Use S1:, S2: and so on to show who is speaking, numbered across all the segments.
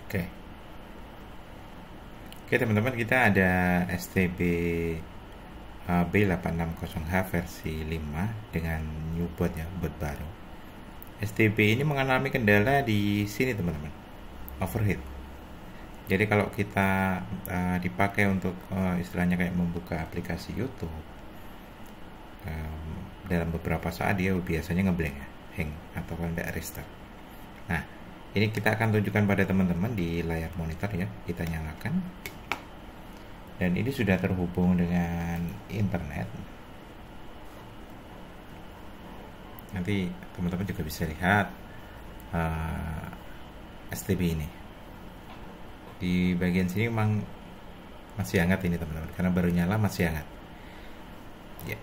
S1: Oke, oke teman-teman, kita ada STB B860H versi 5 dengan new boot ya, boot baru. STB ini mengalami kendala di sini teman-teman, overheat. Jadi kalau kita dipakai untuk istilahnya kayak membuka aplikasi YouTube, dalam beberapa saat dia biasanya ngeblank ya, hang atau tidak restart. Nah, ini kita akan tunjukkan pada teman-teman di layar monitor ya. Kita nyalakan. Dan ini sudah terhubung dengan internet. Nanti teman-teman juga bisa lihat STB ini. Di bagian sini memang masih hangat ini teman-teman, karena baru nyala masih hangat. Ya.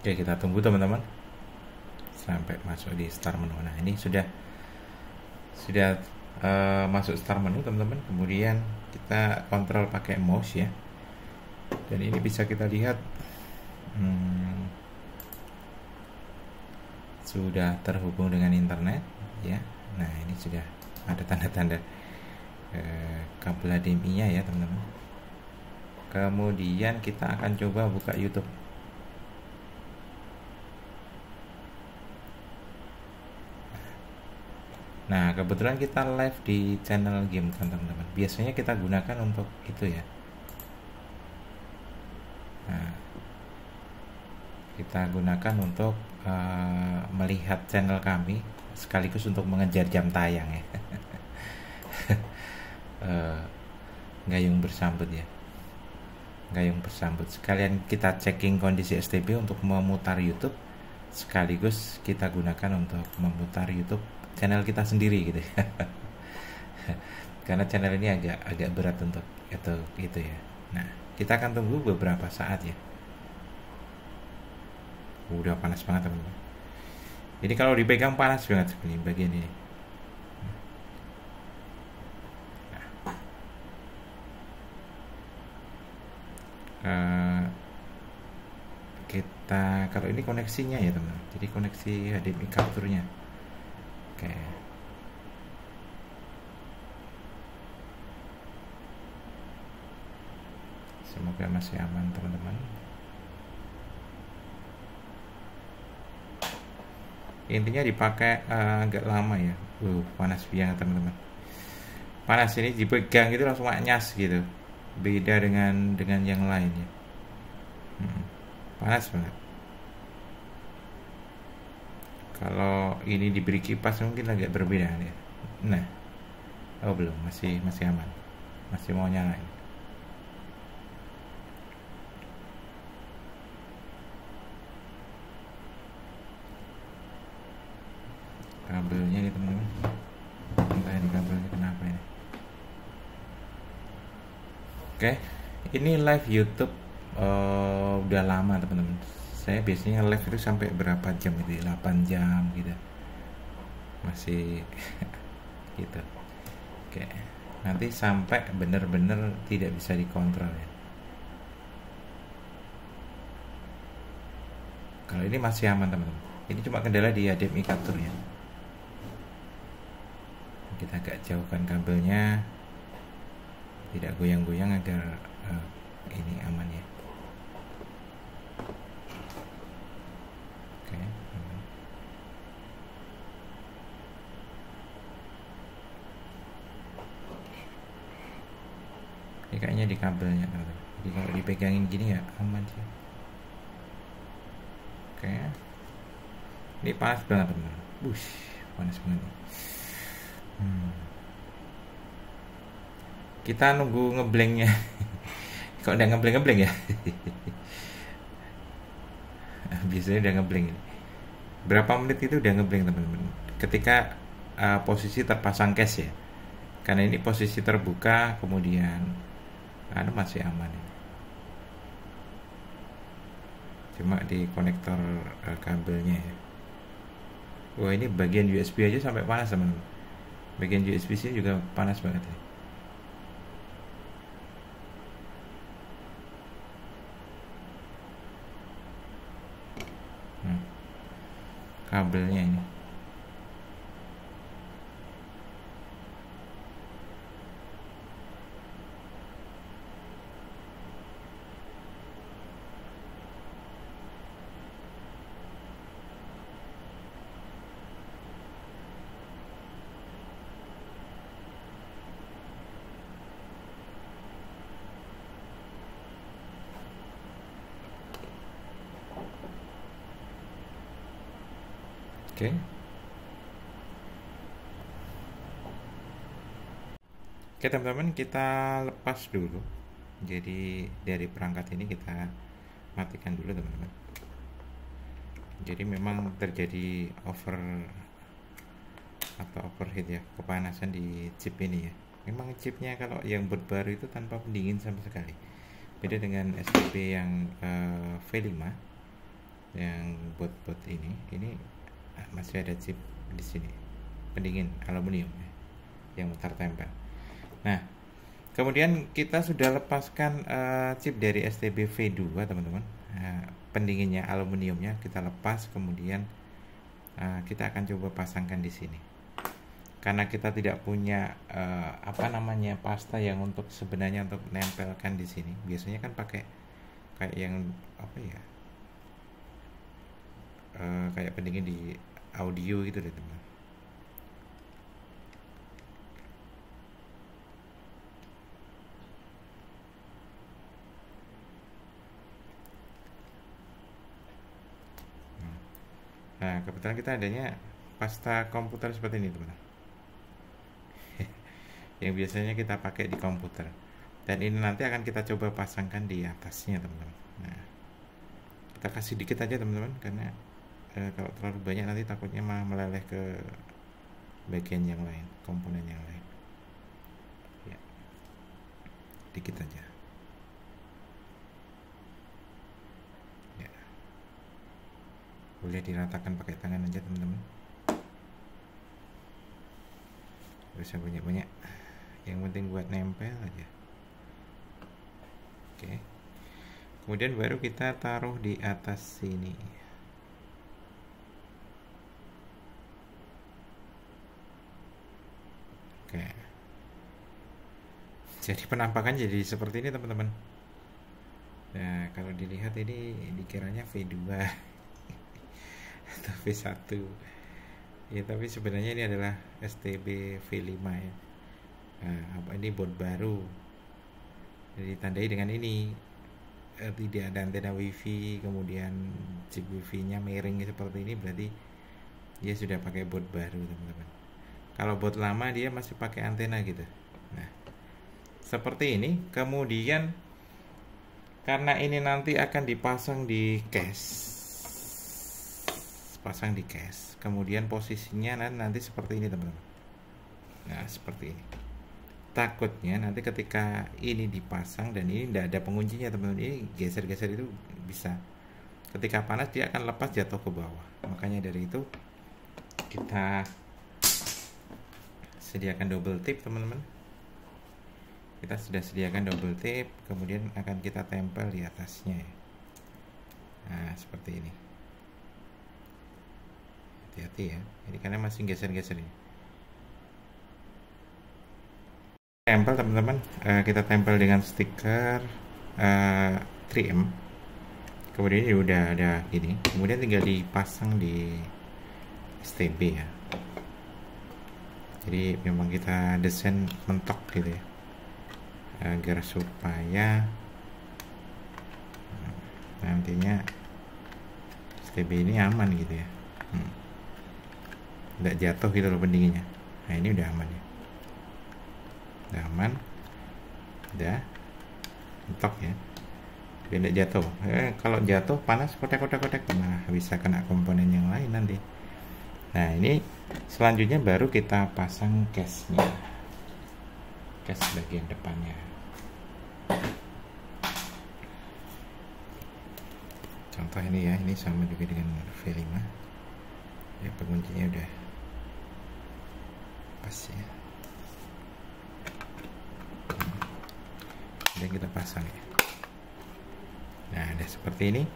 S1: Oke, kita tunggu teman-teman sampai masuk di start menu. Nah, ini sudah masuk start menu teman-teman. Kemudian kita kontrol pakai mouse ya. Dan ini bisa kita lihat sudah terhubung dengan internet ya. Nah, ini sudah ada tanda-tanda kabel HDMI-nya ya teman-teman. Kemudian kita akan coba buka YouTube. Nah, kebetulan kita live di channel game kan teman-teman. Biasanya kita gunakan untuk itu ya. Nah, kita gunakan untuk melihat channel kami sekaligus untuk mengejar jam tayang ya. Gayung bersambut ya. Gayung bersambut. Sekalian kita checking kondisi STB untuk memutar YouTube, sekaligus kita gunakan untuk memutar YouTube channel kita sendiri gitu ya. Karena channel ini agak berat untuk itu ya. Nah, kita akan tunggu beberapa saat ya. Udah panas banget teman-teman. Jadi kalau dipegang panas banget ini bagian ini. Kita kalau ini koneksinya ya teman-teman. Jadi koneksi HDMI capture-nya. Oke. Semoga masih aman teman-teman. Intinya dipakai agak lama ya. Panas banget teman-teman. Panas ini dipegang gitu langsung nyas gitu. Beda dengan yang lain ya. Panas banget. Kalau ini diberi kipas mungkin agak berbeda ya. Nah, belum, masih aman, masih mau nyalain. Kabelnya nih teman-teman, entah ini kabelnya kenapa ini. Oke, ini live YouTube udah lama teman-teman. Saya biasanya live itu sampai berapa jam itu, 8 jam gitu, masih gitu. Oke, nanti sampai bener-bener tidak bisa dikontrol ya. Kalau ini masih aman teman-teman. Ini cuma kendala di HDMI capture ya. Kita agak jauhkan kabelnya, tidak goyang-goyang agar ini aman ya. Oke. Ini kayaknya di kabelnya teman-teman. Jadi kalau dipegangin gini ya aman sih. Oke. Ini panas banget teman-teman. Bush, panas banget. Kita nunggu ngeblanknya. Kok udah ngeblank ya? Biasanya udah ngeblank ini. Berapa menit itu udah ngeblank teman-teman. Ketika posisi terpasang case ya. Karena ini posisi terbuka, kemudian masih aman ya. Cuma di konektor kabelnya ya. Wah, ini bagian USB aja sampai panas teman-teman. Bagian USB sini juga panas banget ya. kabelnya ini. Oke. Oke teman-teman, kita lepas dulu. Jadi dari perangkat ini kita matikan dulu teman-teman. Jadi memang terjadi overheat ya, kepanasan di chip ini ya. Memang chipnya kalau yang baru itu tanpa pendingin sama sekali. Beda dengan STB yang V5 yang bot ini masih ada chip di sini pendingin aluminium ya, yang tertempel. Nah, kemudian kita sudah lepaskan chip dari STB V2 teman-teman. Pendinginnya aluminiumnya kita lepas, kemudian kita akan coba pasangkan di sini. Karena kita tidak punya pasta yang untuk sebenarnya untuk nempelkan di sini. Biasanya kan pakai kayak yang kayak pendingin di audio gitu deh teman. Nah, kebetulan kita adanya pasta komputer seperti ini teman. Yang biasanya kita pakai di komputer. Dan ini nanti akan kita coba pasangkan di atasnya teman-teman. Nah, kita kasih dikit aja teman-teman, karena kalau terlalu banyak nanti takutnya malah meleleh ke bagian yang lain, komponen yang lain ya. Dikit aja ya. Boleh diratakan pakai tangan aja teman-teman, bisa banyak-banyak, yang penting buat nempel aja. Oke, kemudian baru kita taruh di atas sini. Oke, jadi penampakan jadi seperti ini teman-teman. Nah, kalau dilihat ini dikiranya V2 atau V1 ya, tapi sebenarnya ini adalah STB V5 ya. Nah, ini board baru, jadi ditandai dengan ini tidak ada antena wifi, kemudian chip wifi nya miring seperti ini, berarti dia sudah pakai board baru teman-teman. Kalau board lama dia masih pakai antena gitu. Nah, seperti ini. Kemudian karena ini nanti akan dipasang di case, kemudian posisinya nanti seperti ini teman-teman. Nah, seperti ini. Takutnya nanti ketika ini dipasang dan ini tidak ada penguncinya teman-teman, ini geser-geser itu bisa, ketika panas dia akan lepas jatuh ke bawah. Makanya dari itu kita sediakan double tip teman-teman. Kita sudah sediakan double tip, kemudian akan kita tempel di atasnya ya. Nah, seperti ini. Hati-hati ya, ini karena masih geser-geser ini. Tempel teman-teman, kita tempel dengan stiker 3M. Kemudian ini udah ada gini, kemudian tinggal dipasang di STB ya. Jadi memang kita desain mentok gitu ya, agar supaya nantinya STB ini aman gitu ya, nggak jatuh gitu loh pendinginnya. Nah, ini udah aman ya, udah aman, udah mentok ya, biar nggak jatuh. Kalau jatuh panas kotek-kotek, nah bisa kena komponen yang lain nanti. Nah, ini selanjutnya baru kita pasang case-nya, case bagian depannya. Contoh ini ya, ini sama juga dengan V5 ya, penguncinya udah pas ya. Dan kita pasang ya. Nah, ada seperti ini,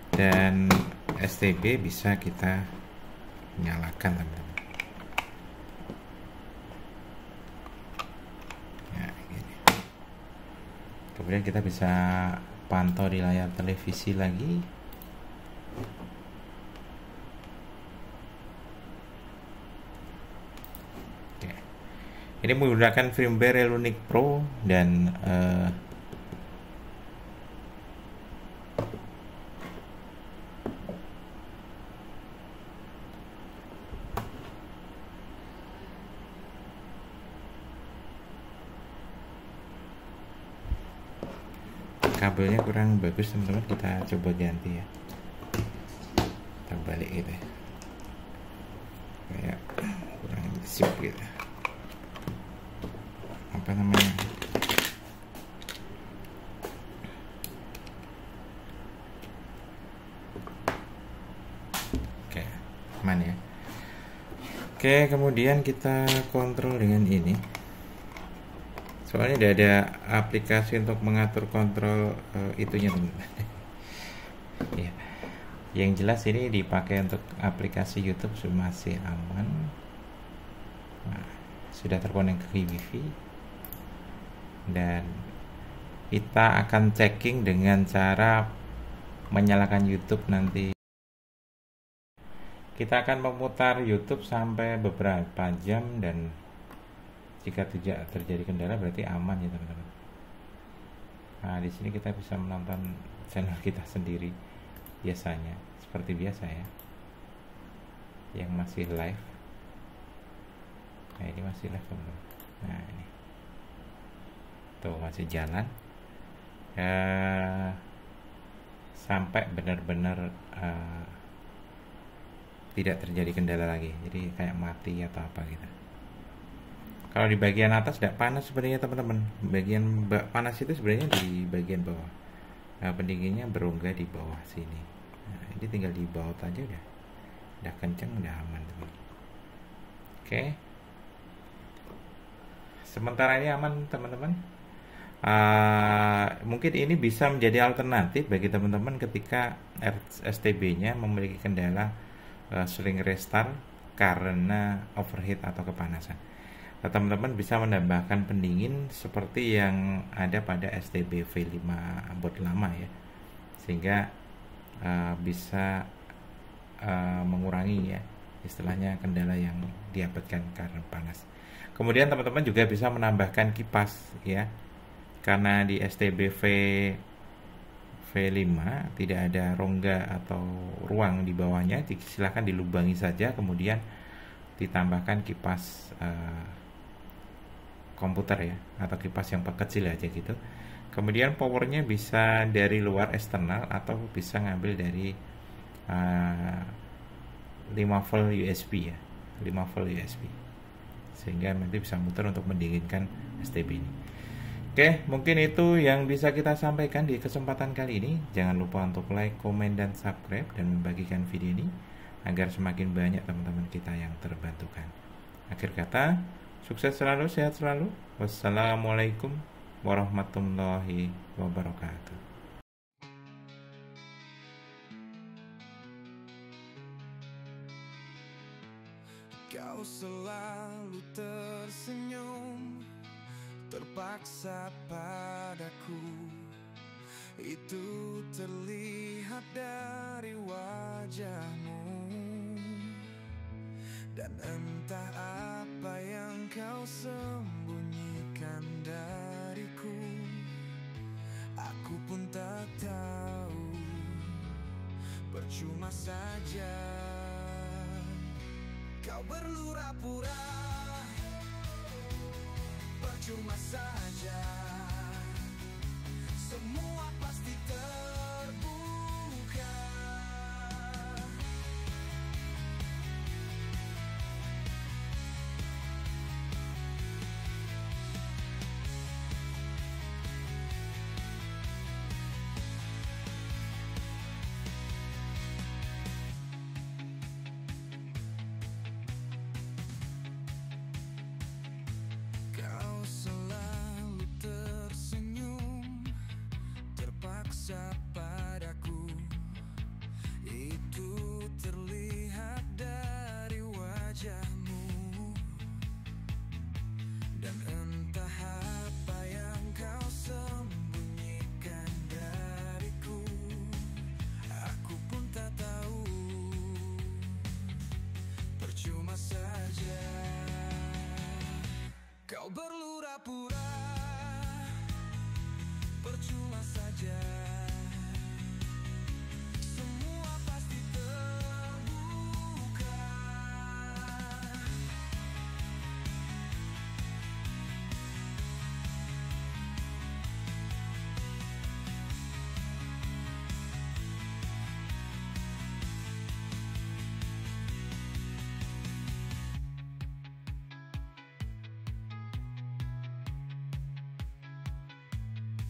S1: dan STB bisa kita nyalakan teman-teman. Nah, gini. Kemudian kita bisa pantau di layar televisi lagi. Oke. Ini menggunakan firmware Relunic Pro dan kabelnya kurang bagus teman-teman, kita coba ganti ya, kita balik gitu ya, kayak kurang sip gitu, apa namanya, oke aman ya. Oke, kemudian kita kontrol dengan ini. Soalnya tidak ada aplikasi untuk mengatur kontrol itunya teman-teman. Ya. Yang jelas ini dipakai untuk aplikasi YouTube masih aman. Nah, sudah terkoneksi ke WiFi dan kita akan checking dengan cara menyalakan YouTube nanti. Kita akan memutar YouTube sampai beberapa jam dan jika tidak terjadi kendala berarti aman ya teman-teman. Nah, di sini kita bisa menonton channel kita sendiri biasanya seperti biasa ya, yang masih live. Nah, ini masih live teman-teman. Nah, ini tuh masih jalan sampai benar-benar tidak terjadi kendala lagi, jadi kayak mati atau apa gitu. Kalau di bagian atas tidak panas sebenarnya teman-teman. Bagian panas itu sebenarnya di bagian bawah. Nah, pendinginnya berongga di bawah sini. Nah, ini tinggal di baut aja udah kenceng, udah aman teman. Oke. Sementara ini aman teman-teman. Mungkin ini bisa menjadi alternatif bagi teman-teman ketika STB-nya memiliki kendala sering restart karena overheat atau kepanasan. Teman-teman bisa menambahkan pendingin seperti yang ada pada STB V5 board lama ya, sehingga bisa mengurangi ya istilahnya kendala yang diakibatkan karena panas. Kemudian teman-teman juga bisa menambahkan kipas ya, karena di STB V5 tidak ada rongga atau ruang di bawahnya, silahkan dilubangi saja, kemudian ditambahkan kipas komputer ya, atau kipas yang kecil aja gitu. Kemudian powernya bisa dari luar eksternal atau bisa ngambil dari 5 volt USB ya, 5 volt USB, sehingga nanti bisa muter untuk mendinginkan STB ini. Oke, mungkin itu yang bisa kita sampaikan di kesempatan kali ini. Jangan lupa untuk like, komen, dan subscribe, dan membagikan video ini agar semakin banyak teman-teman kita yang terbantukan. Akhir kata, sukses selalu, sehat selalu. Wassalamualaikum warahmatullahi wabarakatuh.
S2: Kau selalu tersenyum, terpaksa padaku. Itu terlihat dari wajahmu. Dan entah apa yang kau sembunyikan dariku, aku pun tak tahu. Percuma saja kau berlura-pura, percuma saja. Semua pasti terbuka. Kau selalu tersenyum, berlura-pura, percuma saja. Semua pasti terbuka.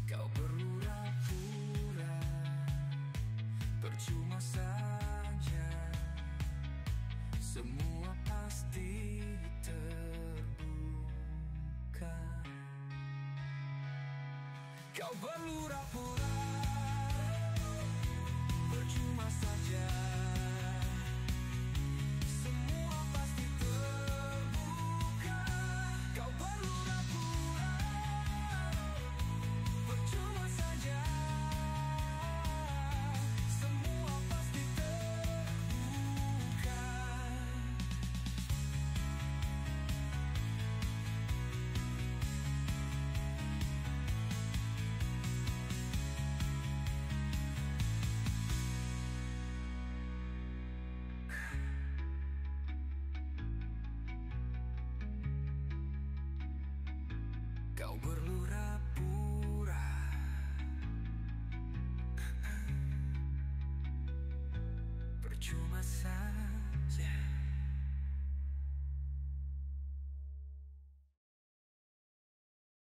S2: Kau berlura-pura, percuma saja. Semua pasti terbuka. Kau berlura-pura, percuma saja. Semua pasti terbuka. Kau berlura-pura, percuma saja. Semua pasti terbuka. Kau berlura-pura, percuma saja.